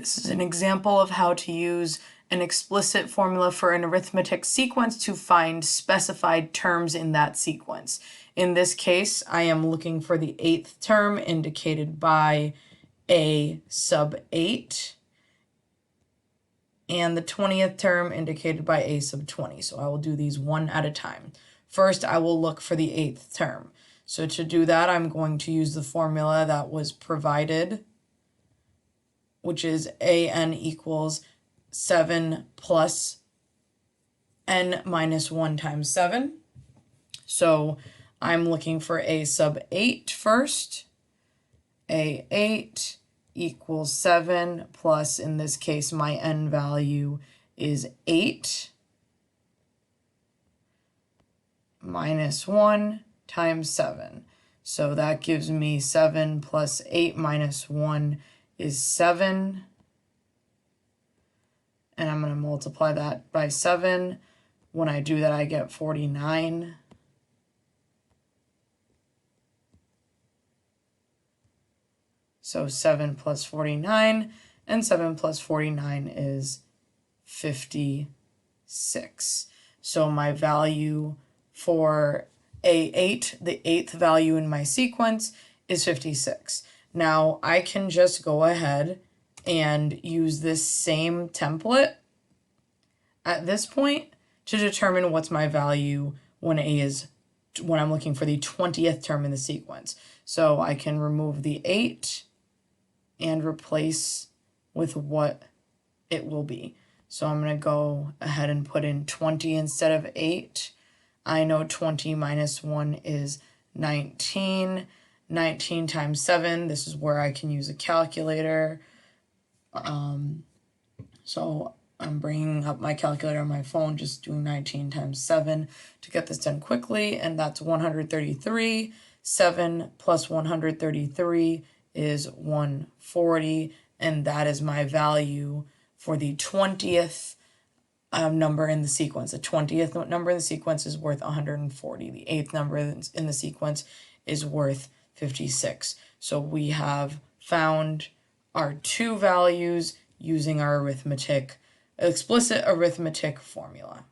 This is an example of how to use an explicit formula for an arithmetic sequence to find specified terms in that sequence. In this case, I am looking for the 8th term indicated by a sub 8 and the 20th term indicated by a sub 20. So I will do these one at a time. First, I will look for the 8th term. So to do that, I'm going to use the formula that was provided, which is an equals 7 plus n minus 1 times 7. So I'm looking for a sub 8 first. A8 equals 7 plus, in this case, my n value is 8 minus 1 times 7. So that gives me 7 plus 8 minus 1 is 7. And I'm going to multiply that by 7. When I do that, I get 49. So 7 plus 49, and 7 plus 49 is 56. So my value for A8, the 8th value in my sequence, is 56. Now I can just go ahead and use this same template at this point to determine what's my value when I'm looking for the 20th term in the sequence. So I can remove the 8 and replace with what it will be. So I'm going to go ahead and put in 20 instead of 8. I know 20 minus 1 is 19. 19 times 7, this is where I can use a calculator. So I'm bringing up my calculator on my phone, just doing 19 times 7 to get this done quickly, and that's 133. 7 plus 133 is 140, and that is my value for the 20th number in the sequence. The 20th number in the sequence is worth 140. The 8th number in the sequence is worth 56. So we have found our two values using our explicit arithmetic formula.